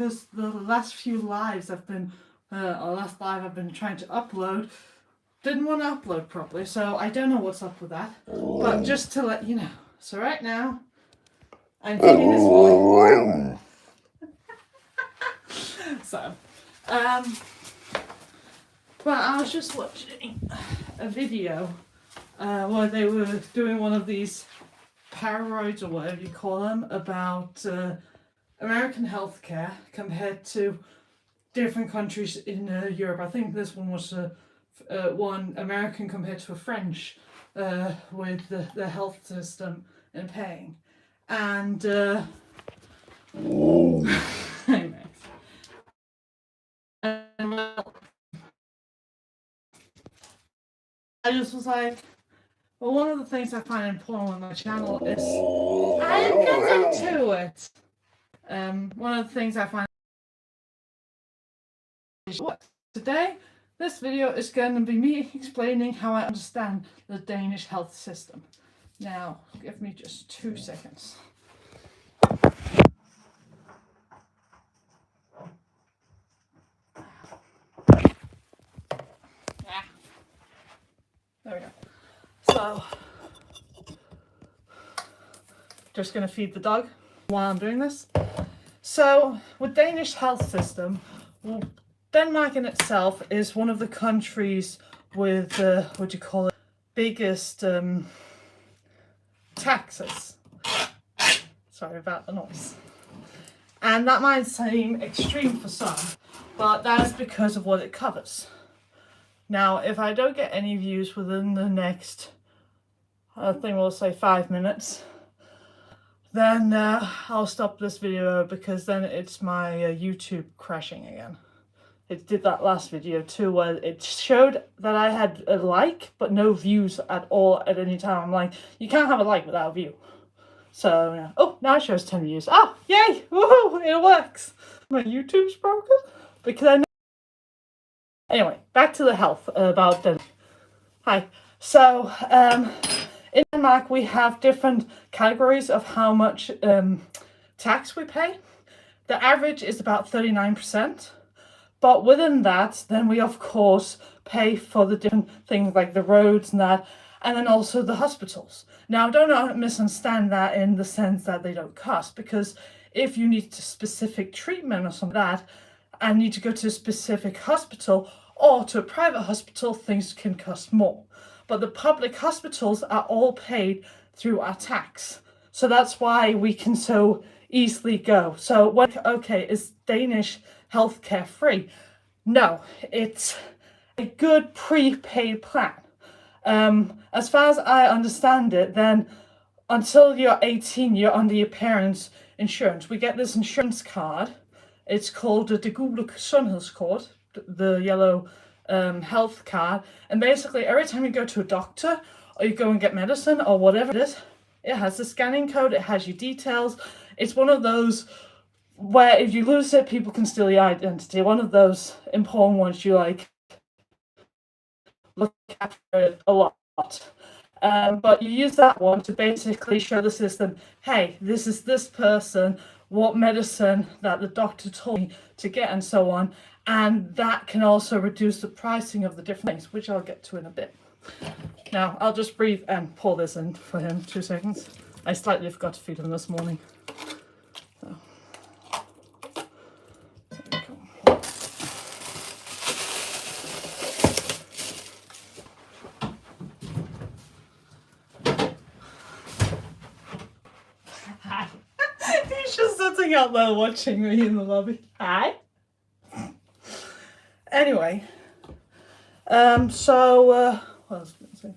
because the last few lives I've been, or last live I've been trying to upload, didn't want to upload properly, so I don't know what's up with that. But just to let you know, so right now, I'm feeding this boy. So, but I was just watching a video where they were doing one of these parodies or whatever you call them about American healthcare compared to different countries in Europe. I think this one was one American compared to a French with the health system and paying. And anyway. And well, I just was like, well, one of the things I find important on my channel is I'm getting to it. One of the things I find is today, this video is going to be me explaining how I understand the Danish health system. Now, give me just 2 seconds. There we go. So, just going to feed the dog while I'm doing this. So, with Danish health system, well, Denmark in itself is one of the countries with, what do you call it, biggest taxes. Sorry about the noise. And that might seem extreme for some, but that is because of what it covers. Now, if I don't get any views within the next, I think we'll say 5 minutes, then I'll stop this video because then it's my YouTube crashing again. It did that last video too, where it showed that I had a like, but no views at all at any time. I'm like, you can't have a like without a view. So, yeah. Oh, now it shows 10 views. Ah, yay! Woohoo! It works! My YouTube's broken? Because I know. Anyway, back to the health about Denmark. Hi. So, in Denmark we have different categories of how much tax we pay. The average is about 39%. But within that, then we of course pay for the different things like the roads and that, and then also the hospitals. Now, don't misunderstand that in the sense that they don't cost, because if you need specific treatment or something like that, and need to go to a specific hospital or to a private hospital, things can cost more. But the public hospitals are all paid through our tax. So that's why we can so easily go. So what, okay, is Danish healthcare free? No, it's a good prepaid plan. As far as I understand it, then until you're 18, you're under your parents' insurance. We get this insurance card. It's called the gule sundhedskort, the yellow health card. And basically, every time you go to a doctor or you go and get medicine or whatever it is, it has the scanning code, it has your details. It's one of those where if you lose it, people can steal your identity. One of those important ones you like look after a lot. But you use that one to basically show the system, hey, this is this person, what medicine that the doctor told me to get and so on. And that can also reduce the pricing of the different things, which I'll get to in a bit. Now, I'll just breathe and pour this in for him, 2 seconds. I slightly forgot to feed him this morning. So. Hi. He's just sitting out there watching me in the lobby. Hi. Anyway, what was I going to say?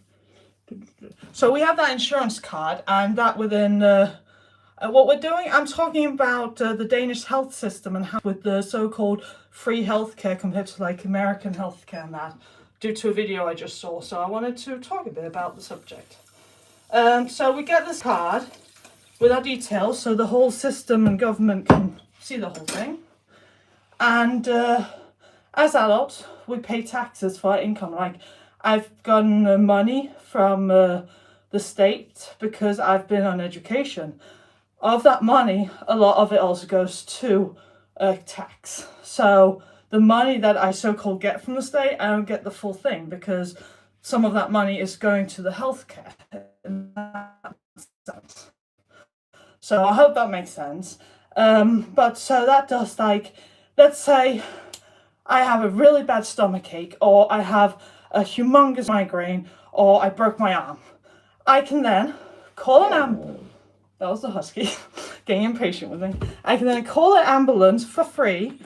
So we have that insurance card, and that within what we're doing, I'm talking about the Danish health system and how with the so-called free healthcare compared to like American healthcare and that, due to a video I just saw. So I wanted to talk a bit about the subject. So we get this card with our details, so the whole system and government can see the whole thing. And as adults, we pay taxes for our income. Like, I've gotten money from the state because I've been on education. Of that money, a lot of it also goes to tax. So the money that I so-called get from the state, I don't get the full thing because some of that money is going to the healthcare in that sense. So I hope that makes sense. But so that does, like, let's say I have a really bad stomachache, or I have a humongous migraine, or I broke my arm. I can then call an ambulance. That was the husky getting impatient with me. I can then call an ambulance for free.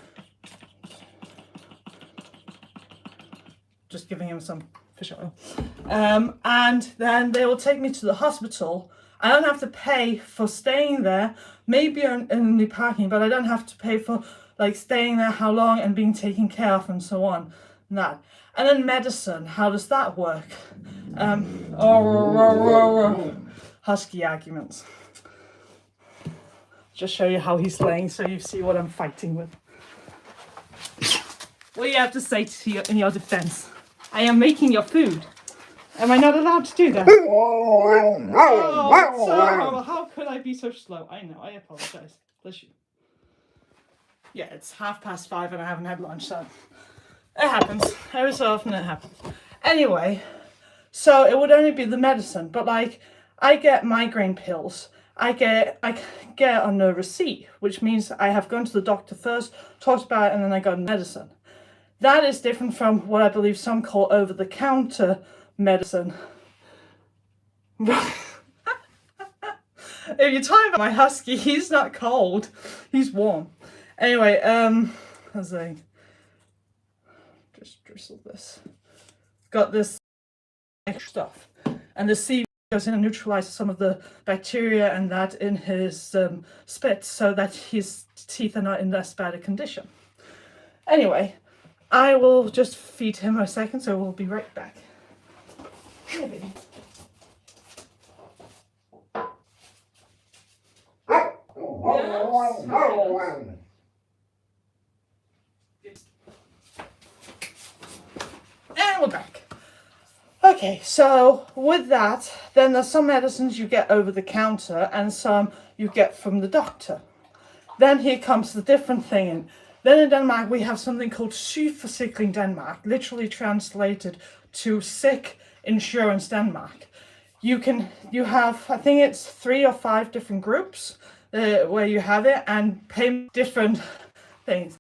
Just giving him some fish oil. And then they will take me to the hospital. I don't have to pay for staying there, maybe in the parking, but I don't have to pay for like staying there, how long, and being taken care of, and so on. And that. And then medicine, how does that work? Husky arguments. Just show you how he's laying so you see what I'm fighting with. What do you have to say to you in your defense? I am making your food. Am I not allowed to do that? Oh, so how could I be so slow? I know, I apologize. Bless you. Yeah, it's 5:30 and I haven't had lunch, so it happens. Every so often it happens. Anyway, so it would only be the medicine, but like I get migraine pills. I get on a receipt, which means I have gone to the doctor first, talked about it, and then I got medicine. That is different from what I believe some call over-the-counter medicine. If you're talking about my husky, he's not cold, he's warm. Anyway, as I just drizzle this, got this extra stuff, and the seed goes in and neutralizes some of the bacteria and that in his spit, so that his teeth are not in less bad a condition. Anyway, I will just feed him a second, so we'll be right back. Here, baby. And we're back. Okay, so with that, then there's some medicines you get over the counter and some you get from the doctor. Then here comes the different thing. Then in Denmark, we have something called Sygeforsikring Denmark, literally translated to Sick Insurance Denmark. You have, I think it's 3 or 5 different groups where you have it and pay different things.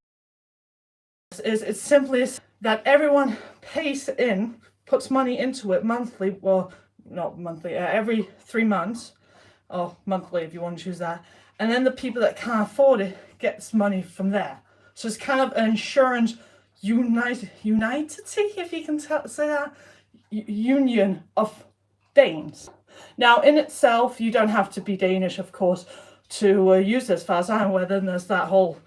It's simply that everyone pays in, puts money into it monthly, well, not monthly, every 3 months, or monthly if you want to choose that. And then the people that can't afford it gets money from there. So it's kind of an insurance unity, if you can say that, union of Danes. Now, in itself, you don't have to be Danish, of course, to use this, as far as I'm aware. Then there's that whole,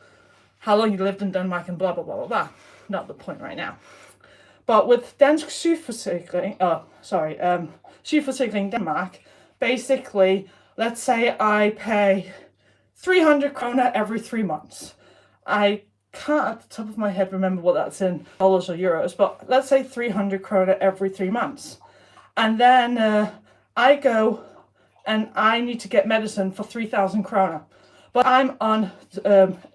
how long you lived in Denmark and blah, blah, blah, blah, blah. Not the point right now. But with Dansk Sygeforsikring, Sygeforsikring Denmark, basically, let's say I pay 300 kroner every 3 months. I can't at the top of my head remember what that's in dollars or euros, but let's say 300 kroner every 3 months. And then I go and I need to get medicine for 3,000 kroner. But I'm on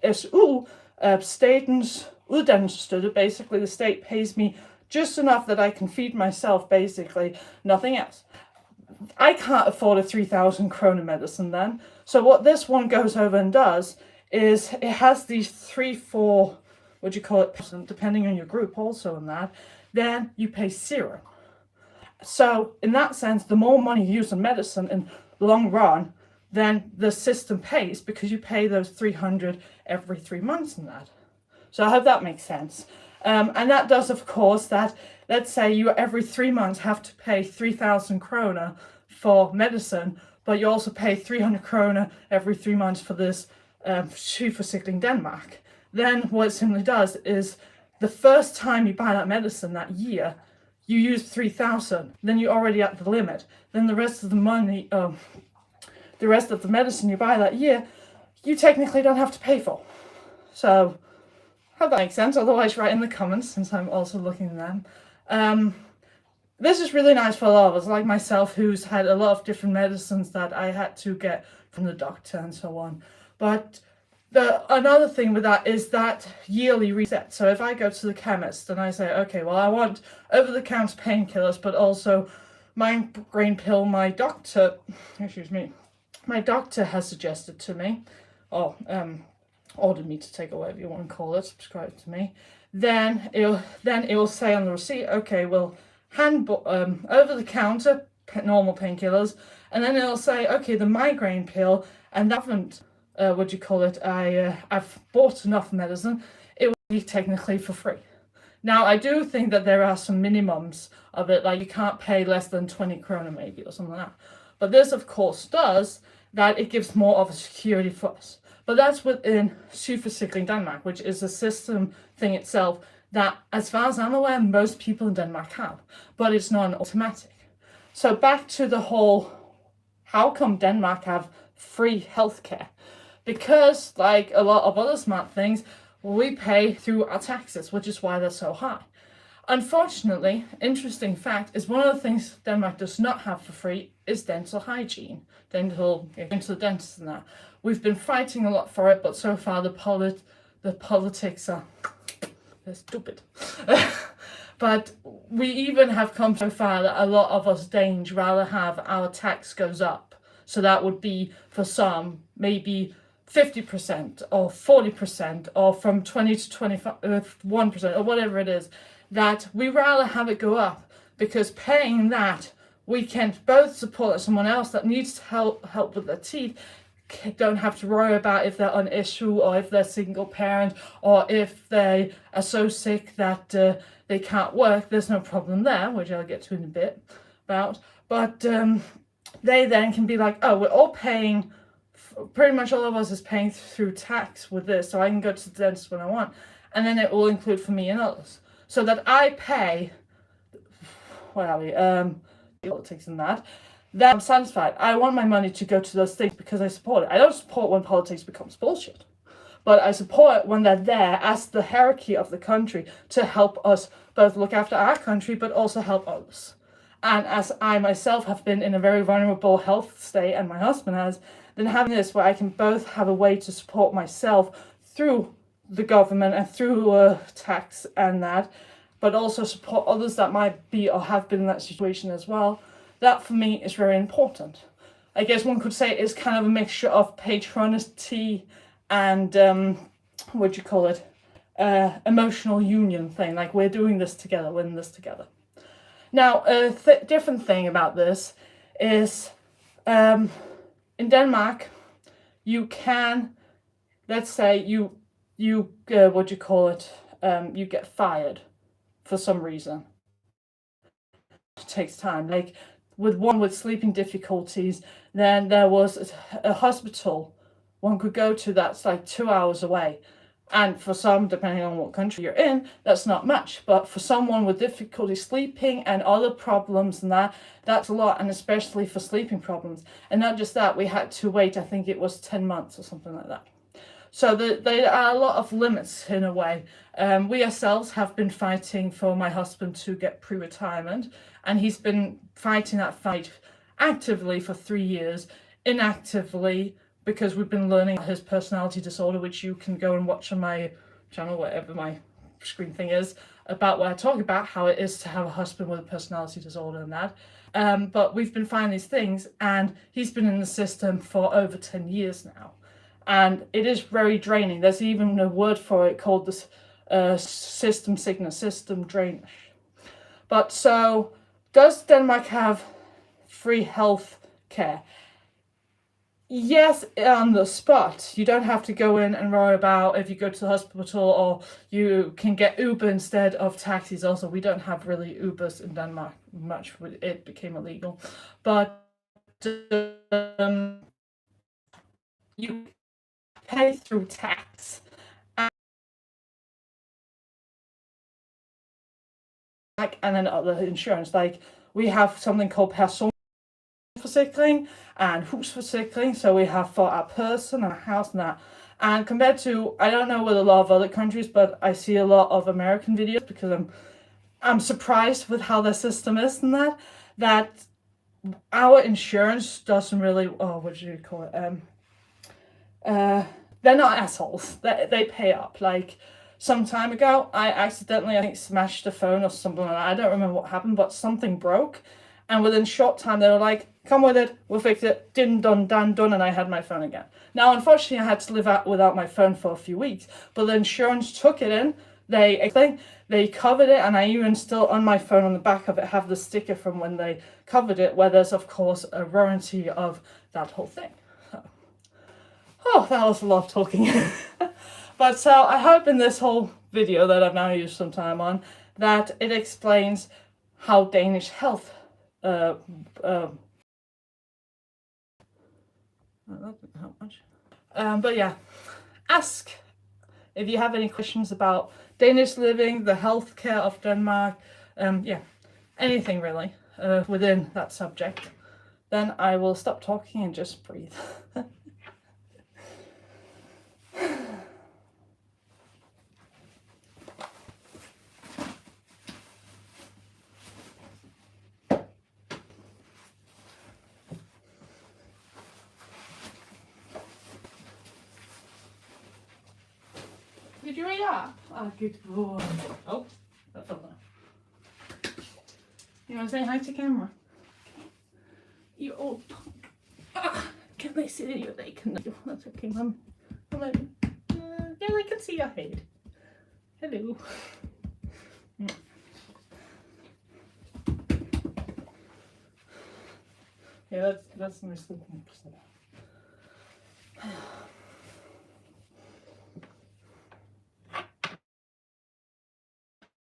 SU, Statens Uddannelsesstøtte. Basically, the state pays me just enough that I can feed myself, basically, nothing else. I can't afford a 3,000 kroner medicine then. So what this one goes over and does is it has these 3-4, what do you call it, depending on your group also on that, then you pay 0. So in that sense, the more money you use on medicine in the long run, then the system pays because you pay those 300 every 3 months and that. So I hope that makes sense. And that does, of course, that, let's say you every 3 months have to pay 3,000 kroner for medicine, but you also pay 300 kroner every 3 months for this Sygeforsikring Denmark. Then what it simply does is the first time you buy that medicine that year, you use 3,000, then you're already at the limit. Then the rest of the money, the rest of the medicine you buy that year, you technically don't have to pay for. So, hope that makes sense. Otherwise, write in the comments, since I'm also looking at them. This is really nice for a lot of us, like myself, who's had a lot of different medicines that I had to get from the doctor and so on. But Another thing with that is that yearly reset. So if I go to the chemist and I say, okay, well, I want over-the-counter painkillers, but also migraine pill, my doctor has suggested to me, or ordered me to take, or whatever you want to call it, subscribe to me, then it will say on the receipt, okay, well, over-the-counter normal painkillers, and then it'll say, okay, the migraine pill, and that haven't, I've bought enough medicine, it will be technically for free. Now, I do think that there are some minimums of it, like you can't pay less than 20 krona maybe, or something like that. But this, of course, does that it gives more of a security for us. But that's within Sygeforsikring Denmark, which is a system thing itself that, as far as I'm aware, most people in Denmark have, but it's not an automatic. So back to the whole, how come Denmark have free healthcare? Because, like a lot of other smart things, we pay through our taxes, which is why they're so high. Unfortunately, interesting fact is one of the things Denmark does not have for free is dental hygiene. Going to the dentist and that. We've been fighting a lot for it, but so far the politics are, they're stupid. But we even have come so far that a lot of us Danes rather have our tax goes up. So that would be for some maybe 50% or 40% or from 20 to 21% or whatever it is, that we rather have it go up, because paying that we can both support someone else that needs help with their teeth, don't have to worry about if they're on issue or if they're single parent or if they are so sick that they can't work. There's no problem there, which I'll get to in a bit about. But they then can be like, oh, we're all paying, pretty much all of us is paying through tax with this, so I can go to the dentist when I want, and then it will include for me and others, so that I pay, what are we, politics and that I'm satisfied. I want my money to go to those things because I support it. I don't support when politics becomes bullshit, but I support it when they're there as the hierarchy of the country to help us both look after our country, but also help others. And as I myself have been in a very vulnerable health state, and my husband has, then having this where I can both have a way to support myself through the government and through tax and that, but also support others that might be or have been in that situation as well, that for me is very important. I guess one could say it's kind of a mixture of patronity and, emotional union thing, like we're doing this together, we're in this together. Now, a different thing about this is, in Denmark, you can, let's say you get fired for some reason. It takes time. Like with sleeping difficulties, then there was a hospital one could go to that's like 2 hours away. And for some, depending on what country you're in, that's not much. But for someone with difficulty sleeping and other problems and that's a lot, and especially for sleeping problems. And not just that, we had to wait, I think it was 10 months or something like that. So there are a lot of limits in a way. We ourselves have been fighting for my husband to get pre-retirement, and he's been fighting that fight actively for 3 years, inactively, because we've been learning his personality disorder, which you can go and watch on my channel, whatever my screen thing is, about where I talk about how it is to have a husband with a personality disorder and that. But we've been finding these things, and he's been in the system for over 10 years now. And it is very draining. There's even a word for it called the system sickness, system drainage. But so, does Denmark have free health care? Yes, on the spot. You don't have to go in and worry about if you go to the hospital, or you can get Uber instead of taxis. Also, we don't have really Ubers in Denmark much. It became illegal. But you pay through tax. And then other insurance. Like we have something called personforsikring and husforsikring, so we have for our person and our house and that. And compared to, I don't know with a lot of other countries, but I see a lot of American videos because I'm surprised with how their system is and that our insurance doesn't really, they're not assholes. They pay up. Like, some time ago, I accidentally, I think, smashed a phone or something like that. I don't remember what happened, but something broke. And within a short time, they were like, come with it, we'll fix it, done, done, and I had my phone again. Now, unfortunately, I had to live out without my phone for a few weeks, but the insurance took it in, they covered it, and I even still, on my phone, on the back of it, have the sticker from when they covered it, where there's, of course, a warranty of that whole thing. So, oh, that was a lot of talking. But so I hope in this whole video that I've now used some time on, that it explains how Danish health that didn't help much. But yeah, ask if you have any questions about Danish living, the healthcare of Denmark, yeah, anything really within that subject. Then I will stop talking and just breathe. Did you read up? Oh, good boy. Oh, that fell down. You want to say hi to camera? You old punk. Ah, can they see you? They can. That's okay, Mum. Hello. Yeah, they can see your head. Hello. Yeah, that's my sleeping position.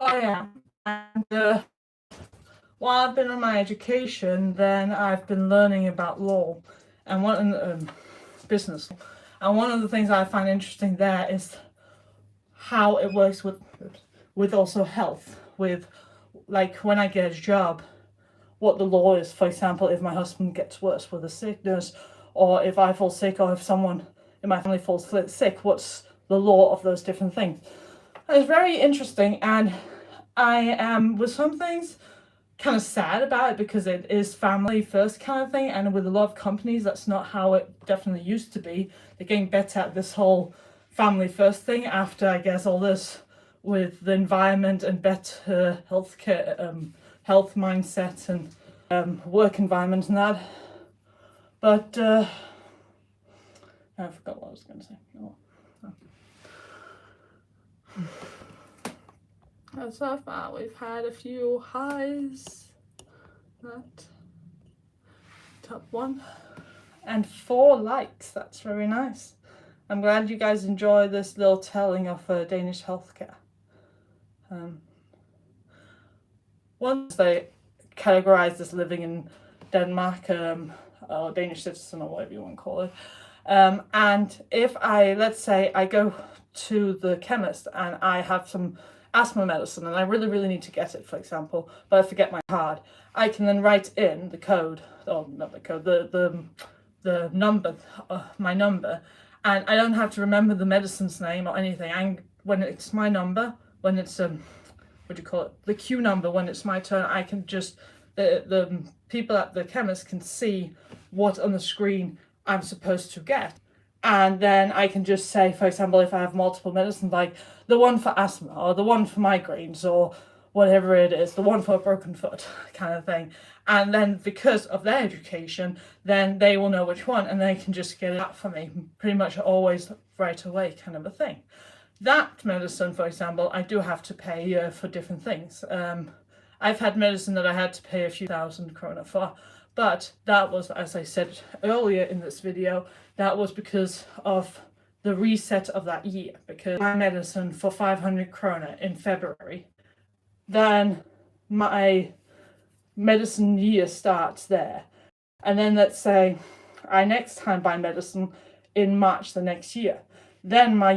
Oh yeah, and while I've been on my education, then I've been learning about law and business. And one of the things I find interesting there is how it works with also health, with like when I get a job, what the law is. For example, if my husband gets worse with a sickness, or if I fall sick, or if someone in my family falls sick, what's the law of those different things? It's very interesting, and I am with some things kind of sad about it because it is family first kind of thing, and with a lot of companies that's not how it definitely used to be. They're getting better at this whole family first thing after, I guess, all this with the environment and better healthcare, health mindset and work environment and that. But I forgot what I was going to say. Oh. So far we've had a few highs, that top one, and 4 likes. That's very nice. I'm glad you guys enjoy this little telling of Danish healthcare. Once they categorize this living in Denmark, or Danish citizen, or whatever you want to call it, and if let's say I go to the chemist and I have some asthma medicine and I really need to get it, for example, but I forget my card, I can then write in the code, or not the code, the number, my number, and I don't have to remember the medicine's name or anything. When it's my number, when it's what do you call it, the queue number, when it's my turn, I can just, the people at the chemist can see what on the screen I'm supposed to get. And then I can just say, for example, if I have multiple medicines, like the one for asthma, or the one for migraines, or whatever it is, the one for a broken foot, kind of thing. And then because of their education, then they will know which one, and they can just get it out for me pretty much always right away, kind of a thing. That medicine, for example, I do have to pay for different things. I've had medicine that I had to pay a few thousand krona for, but that was, as I said earlier in this video, that was because of the reset of that year, because my medicine for 500 krona in February, then my medicine year starts there. And then let's say I next time buy medicine in March the next year, then my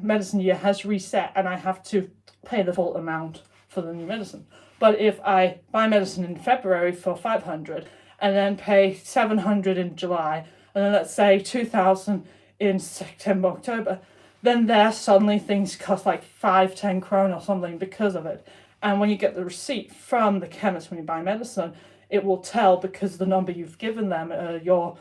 medicine year has reset and I have to pay the full amount for the new medicine. But if I buy medicine in February for 500 and then pay 700 in July, and then let's say 2,000 in September, October, then there suddenly things cost like 5-10 krona or something because of it. And when you get the receipt from the chemist when you buy medicine, it will tell, because the number you've given them, your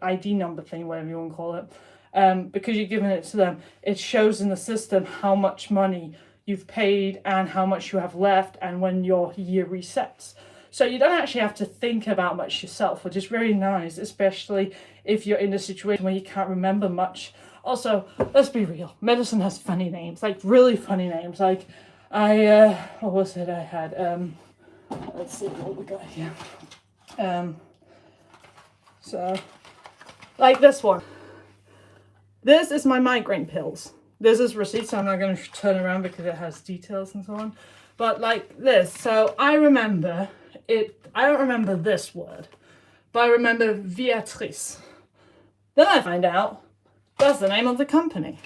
ID number thing, whatever you want to call it, because you're giving it to them, it shows in the system how much money you've paid and how much you have left and when your year resets. So you don't actually have to think about much yourself, which is very nice, especially if you're in a situation where you can't remember much. Also, let's be real, medicine has funny names, like really funny names. Like what was it I had? Let's see what we got here. So, like this one. This is my migraine pills. This is receipt, so I'm not going to turn around because it has details and so on. But like this, so I remember it. I don't remember this word, but I remember Beatrice. Then I find out that's the name of the company.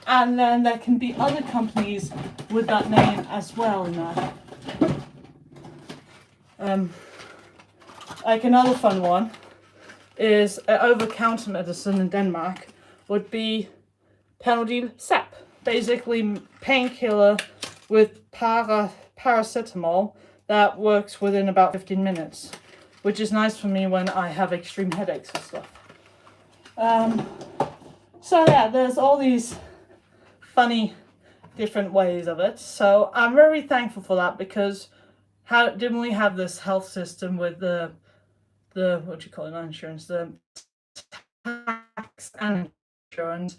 And then there can be other companies with that name as well in that. Like another fun one is over-counter medicine in Denmark would be Panodil Sap, basically painkiller with paracetamol that works within about 15 minutes, which is nice for me when I have extreme headaches and stuff. So yeah, there's all these funny different ways of it. So I'm very thankful for that, because didn't we have this health system with the what do you call it, not insurance, the tax and insurance,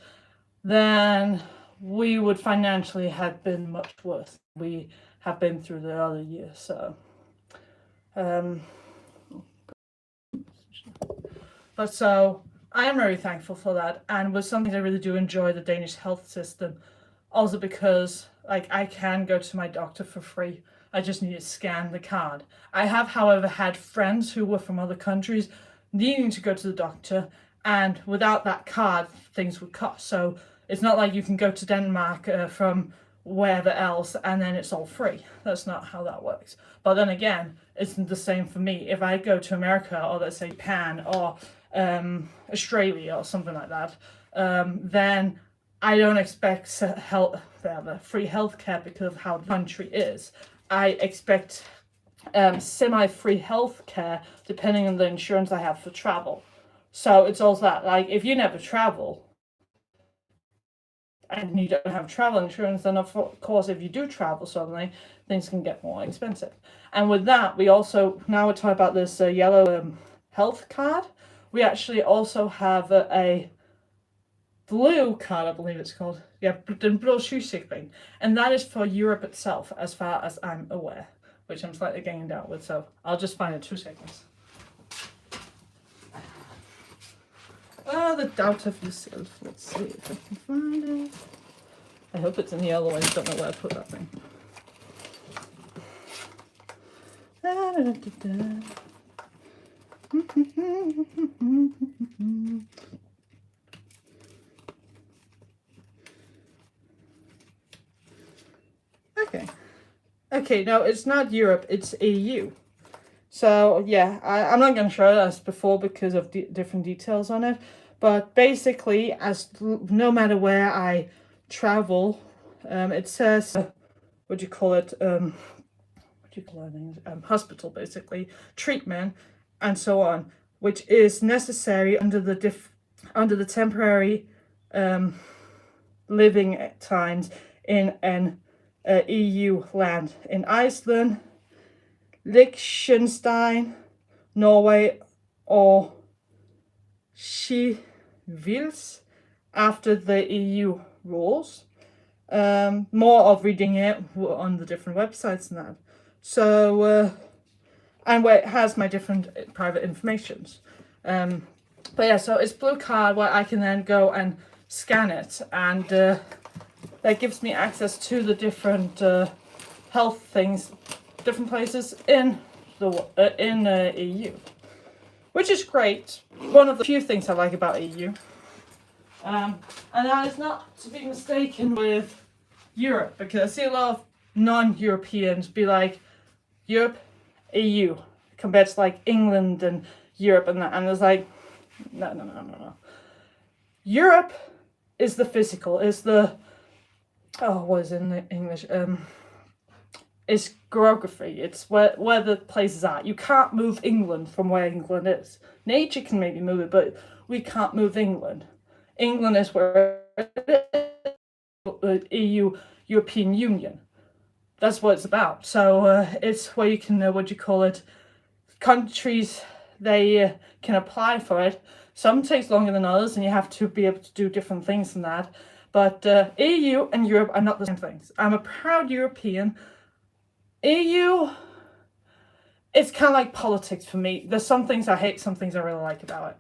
then we would financially have been much worse. We have been through the other years. So but so I am very thankful for that, and was something I really do enjoy the Danish health system, also because like I can go to my doctor for free. I just need to scan the card. I have, however, had friends who were from other countries needing to go to the doctor, and without that card, things would cost. So it's not like you can go to Denmark from wherever else and then it's all free. That's not how that works. But then again, it's the same for me. If I go to America, or let's say Japan or Australia or something like that, then I don't expect free healthcare because of how the country is. I expect semi-free healthcare depending on the insurance I have for travel. So it's also that, like, if you never travel and you don't have travel insurance, then of course if you do travel suddenly, things can get more expensive. And with that, we also, now we're talking about this yellow health card, we actually also have a blue card, I believe it's called. Yeah, den blå sygesikring. And that is for Europe itself, as far as I'm aware, which I'm slightly getting down with, so I'll just find it 2 seconds. The doubt of yourself. Let's see if I can find it. I hope it's in the other one. I don't know where I put that thing. Okay, no, it's not Europe, it's EU. So yeah, I'm not going to show it as before because of different details on it. But basically, no matter where I travel, it says, what do you call it? Hospital, basically, treatment, and so on, which is necessary under the temporary living times in an EU land, in Iceland, Liechtenstein, Norway, or Schweiz, after the EU rules. More of reading it on the different websites and that. So, and where it has my different private informations. But yeah, so it's blue card where I can then go and scan it, and that gives me access to the different health things, different places in the EU, which is great. One of the few things I like about EU, and that is not to be mistaken with Europe, because I see a lot of non-Europeans be like Europe, EU, compared to like England and Europe and that, and it's like no. Europe is the physical, is the what is in the English? It's geography. It's where the places are. You can't move England from where England is. Nature can maybe move it, but we can't move England. England is where EU, European Union. That's what it's about. So it's where you can, what do you call it, countries, they can apply for it. Some takes longer than others, and you have to be able to do different things than that. But EU and Europe are not the same things. I'm a proud European. EU, it's kind of like politics for me. There's some things I hate, some things I really like about it.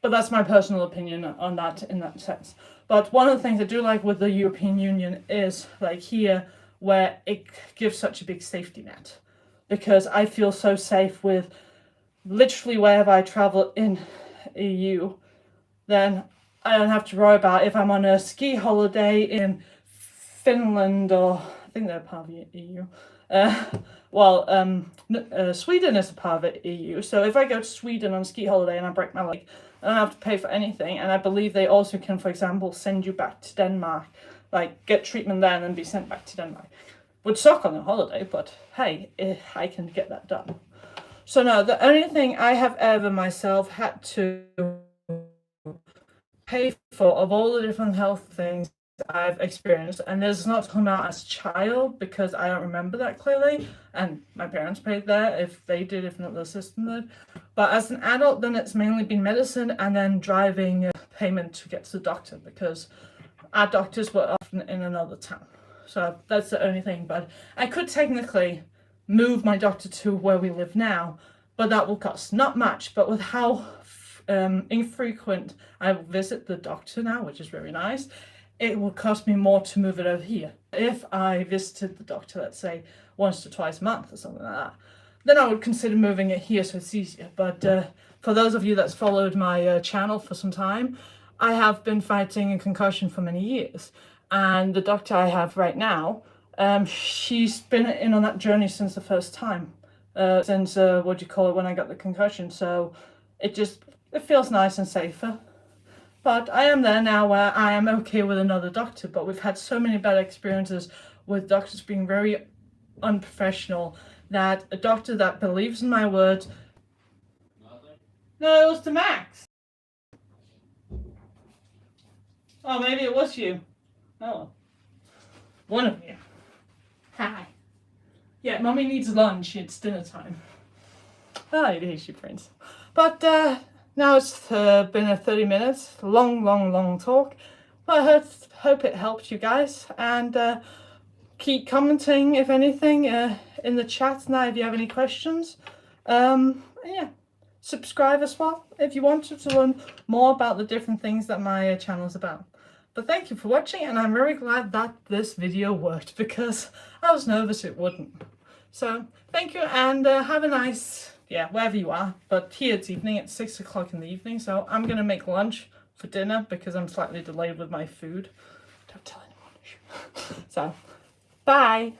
But that's my personal opinion on that in that sense. But one of the things I do like with the European Union is like here, where it gives such a big safety net. Because I feel so safe with literally wherever I travel in EU, then I don't have to worry about if I'm on a ski holiday in Finland, or I think they're part of the EU. Sweden is a part of the EU, so if I go to Sweden on a ski holiday and I break my leg, I don't have to pay for anything. And I believe they also can, for example, send you back to Denmark, like get treatment there and then be sent back to Denmark. Would suck on a holiday, but hey, I can get that done. So no, the only thing I have ever myself had to pay for of all the different health things I've experienced, and this is not come out as a child because I don't remember that clearly, and my parents paid that if they did, if not the system did. But as an adult, then it's mainly been medicine and then driving payment to get to the doctor, because our doctors were often in another town. So that's the only thing. But I could technically move my doctor to where we live now, but that will cost not much. But with how infrequent I visit the doctor now, which is very nice, it will cost me more to move it over here. If I visited the doctor, let's say once to twice a month or something like that, then I would consider moving it here so it's easier. But for those of you that's followed my channel for some time, I have been fighting a concussion for many years. And the doctor I have right now, she's been in on that journey since the first time, since when I got the concussion. So it feels nice and safer. But I am there now where I am okay with another doctor. But we've had so many bad experiences with doctors being very unprofessional, that a doctor that believes in my word. No, it was to Max. Oh, maybe it was you. Oh, one of you. Hi. Yeah, Mummy needs lunch. It's dinner time. Ah, it is, you prince. But now it's been a 30 minutes, long talk. But I hope it helped you guys, and keep commenting if anything in the chat now if you have any questions. Yeah, subscribe as well if you wanted to learn more about the different things that my channel is about. But thank you for watching, and I'm very glad that this video worked, because I was nervous it wouldn't. So thank you, and have a nice, wherever you are. But here it's evening, it's 6 o'clock in the evening, so I'm going to make lunch for dinner because I'm slightly delayed with my food. Don't tell anyone. So, bye.